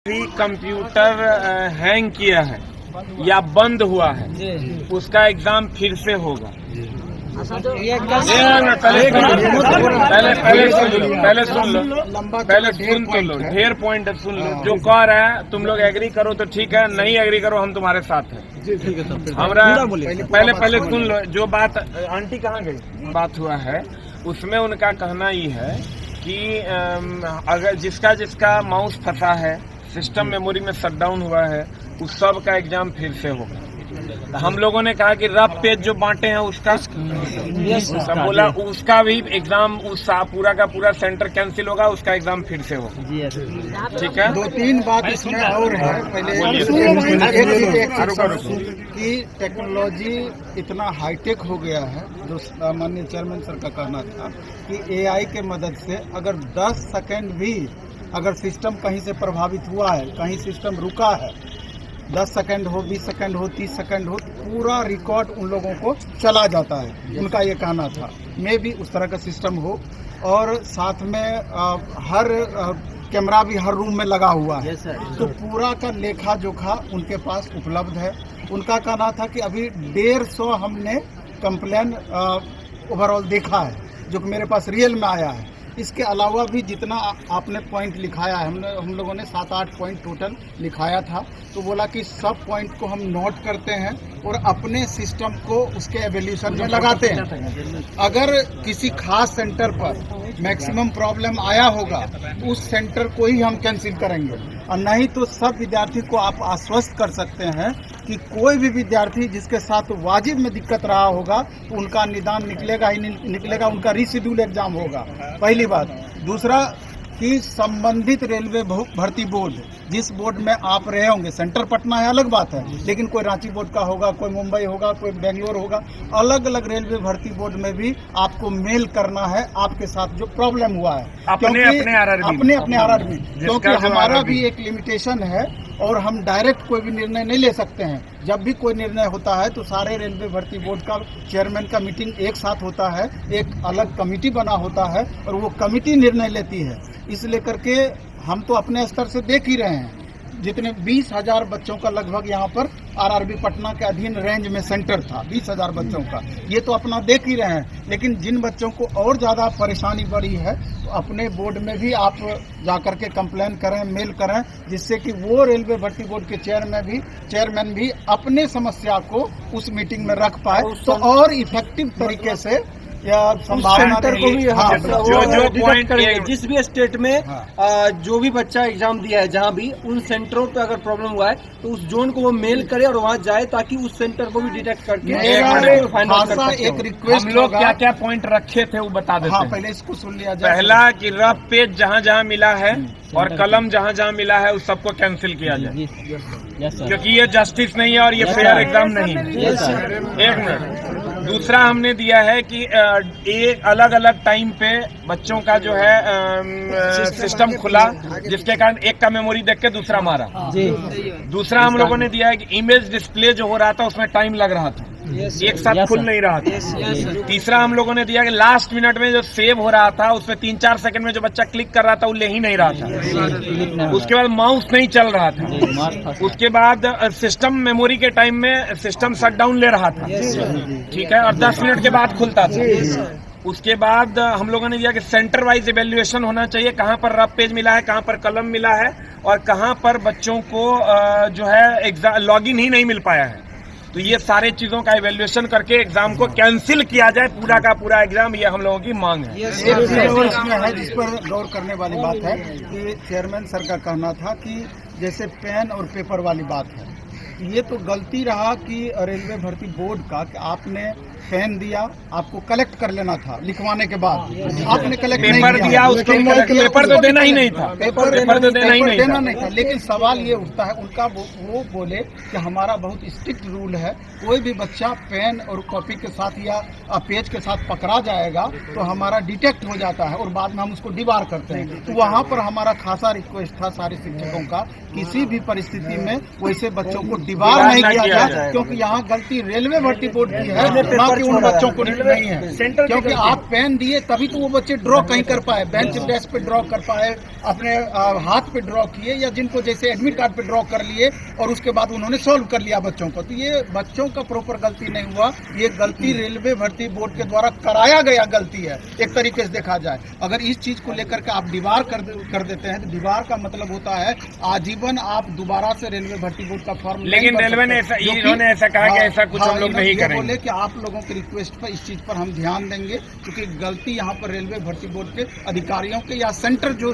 Computer hang किया है या बंद हुआ है उसका एग्जाम फिर से होगा। पहले सुन तो लो, ढेर पॉइंट सुन लो। जो कह रहा है तुम लोग एग्री करो तो ठीक है, नहीं एग्री करो हम तुम्हारे साथ हैं। हमारा पहले सुन लो। जो बात आंटी कहाँ गई बात हुआ है उसमें उनका कहना ही है कि अगर जिसका माउस फंसा है, सिस्टम मेमोरी में शटडाउन हुआ है, उस सब का एग्जाम फिर से होगा। तो हम लोगों ने कहा कि रफ पेज जो बांटे हैं उसका सब बोला उसका भी एग्जाम उस पूरा का पूरा सेंटर कैंसिल होगा, उसका एग्जाम फिर से होगा। ठीक है। दो तीन बात इसमें और है। पहले कि टेक्नोलॉजी इतना हाईटेक हो गया है, जो माननीय चेयरमैन सर का कहना था कि एआई के मदद से अगर 10 सेकंड भी अगर सिस्टम कहीं से प्रभावित हुआ है, कहीं सिस्टम रुका है, 10 सेकंड हो, 20 सेकंड हो, 30 सेकंड हो, पूरा रिकॉर्ड उन लोगों को चला जाता है। उनका ये कहना था मैं भी उस तरह का सिस्टम हो, और साथ में हर कैमरा भी हर रूम में लगा हुआ है। तो पूरा का लेखा जोखा उनके पास उपलब्ध है। उनका कहना था कि अभी 150 हमने कंप्लेन ओवरऑल देखा है, जो कि मेरे पास रियल में आया है। इसके अलावा भी जितना आपने पॉइंट लिखाया है, हम लोगों ने 7-8 पॉइंट टोटल लिखाया था। तो बोला कि सब पॉइंट को हम नोट करते हैं और अपने सिस्टम को उसके एवोल्यूशन में लगाते हैं। अगर किसी खास सेंटर पर मैक्सिमम प्रॉब्लम आया होगा तो उस सेंटर को ही हम कैंसिल करेंगे, और नहीं तो सब विद्यार्थी को आप आश्वस्त कर सकते हैं कि कोई भी विद्यार्थी जिसके साथ वाजिब में दिक्कत रहा होगा तो उनका निदान निकलेगा ही निकलेगा, उनका रीशेड्यूल एग्जाम होगा। पहली बात। दूसरा कि संबंधित रेलवे भर्ती बोर्ड, जिस बोर्ड में आप रहे होंगे, सेंटर पटना है अलग बात है, लेकिन कोई रांची बोर्ड का होगा, कोई मुंबई होगा, कोई बेंगलोर होगा, अलग अलग रेलवे भर्ती बोर्ड में भी आपको मेल करना है आपके साथ जो प्रॉब्लम हुआ है अपने आरआरबी, क्योंकि हमारा भी एक लिमिटेशन है और हम डायरेक्ट कोई भी निर्णय नहीं ले सकते हैं। जब भी कोई निर्णय होता है तो सारे रेलवे भर्ती बोर्ड का चेयरमैन का मीटिंग एक साथ होता है, एक अलग कमेटी बना होता है और वो कमेटी निर्णय लेती है। इसलिए करके हम तो अपने स्तर से देख ही रहे हैं, जितने 20,000 बच्चों का लगभग यहाँ पर आरआरबी पटना के अधीन रेंज में सेंटर था, 20,000 बच्चों का, ये तो अपना देख ही रहे हैं। लेकिन जिन बच्चों को और ज़्यादा परेशानी बढ़ी है तो अपने बोर्ड में भी आप जाकर के कंप्लेन करें, मेल करें, जिससे कि वो रेलवे भर्ती बोर्ड के चेयरमैन भी अपने समस्या को उस मीटिंग में रख पाए, तो और इफेक्टिव तरीके से या सेंटर को भी जो पॉइंट जिस भी स्टेट में जो भी बच्चा एग्जाम दिया है, जहाँ भी उन सेंटरों पे अगर प्रॉब्लम हुआ है तो उस जोन को वो मेल करे और वहाँ जाए, ताकि उस सेंटर को भी डिटेक्ट करके एक रिक्वेस्ट। हम लोग क्या क्या पॉइंट रखे थे वो बता देते हैं। पहले इसको सुन लिया जाए। पहला कि रफ पेज जहाँ जहाँ मिला है और कलम जहाँ जहाँ मिला है उस सबको कैंसिल किया जाए, क्योंकि ये जस्टिस नहीं है और ये फेयर एग्जाम नहीं है। एक मिनट। दूसरा हमने दिया है कि एक अलग अलग टाइम पे बच्चों का जो है सिस्टम खुला, जिसके कारण एक का मेमोरी देख के दूसरा मारा। दूसरा हम लोगों ने दिया है कि इमेज डिस्प्ले जो हो रहा था उसमें टाइम लग रहा था, एक साथ खुल नहीं रहा था। तीसरा हम लोगों ने दिया कि लास्ट मिनट में जो सेव हो रहा था उसमें 3-4 सेकंड में जो बच्चा क्लिक कर रहा था वो ले ही नहीं रहा था। उसके बाद माउस नहीं चल रहा था। उसके बाद सिस्टम मेमोरी के टाइम में सिस्टम शटडाउन ले रहा था, ठीक है, और 10 मिनट के बाद खुलता था। उसके बाद हम लोगों ने दिया कि सेंटर वाइज इवैल्यूएशन होना चाहिए, कहाँ पर रफ पेज मिला है, कहाँ पर कलम मिला है और कहाँ पर बच्चों को जो है लॉगिन ही नहीं मिल पाया है। तो ये सारे चीजों का इवैल्यूएशन करके एग्जाम को कैंसिल किया जाए, पूरा का पूरा एग्जाम, ये हम लोगों की मांग है। इसमें है जिस पर गौर करने वाली बात है कि चेयरमैन सर का कहना था कि जैसे पेन और पेपर वाली बात है, ये तो गलती रहा कि रेलवे भर्ती बोर्ड का कि आपने पेन दिया, आपको कलेक्ट कर लेना था लिखवाने के बाद, आपने कलेक्ट पेपर नहीं दिया, उसको पेपर तो देना ही नहीं था, पेपर तो देना ही नहीं था। लेकिन सवाल ये उठता है उनका, वो बोले कि हमारा बहुत स्ट्रिक्ट रूल है, कोई भी बच्चा पेन और कॉपी के साथ या पेज के साथ पकड़ा जाएगा तो हमारा डिटेक्ट हो जाता है और बाद में हम उसको डिबार करते हैं। तो वहाँ पर हमारा खासा रिक्वेस्ट था सारे शिक्षकों का, किसी भी परिस्थिति में वैसे बच्चों को डिबार नहीं किया जाए, क्योंकि यहाँ गलती रेलवे भर्ती बोर्ड की है, कि उन बच्चों को नहीं है, क्योंकि आप पेन दिए तभी तो वो बच्चे ड्रॉ कहीं कर पाए, बेंच डेस्क पे ड्रॉ कर पाए, अपने हाथ पे ड्रॉ किए, या जिनको जैसे एडमिट कार्ड पे ड्रॉ कर लिए और उसके बाद उन्होंने सॉल्व कर लिया बच्चों को। तो ये बच्चों का प्रॉपर गलती नहीं हुआ, ये गलती रेलवे भर्ती बोर्ड के द्वारा कराया गया गलती है एक तरीके से देखा जाए। अगर इस चीज को लेकर के आप दीवार कर देते हैं तो दीवार का मतलब होता है आजीवन आप दोबारा से रेलवे भर्ती बोर्ड का फॉर्म। लेकिन रेलवे ने इन्होंने ऐसा कहा कि ऐसा कुछ हम लोग नहीं करेंगे। बोले कि आप लोगों की रिक्वेस्ट पर इस चीज पर हम ध्यान देंगे, क्योंकि गलती यहाँ पर रेलवे भर्ती बोर्ड के अधिकारियों के या सेंटर जो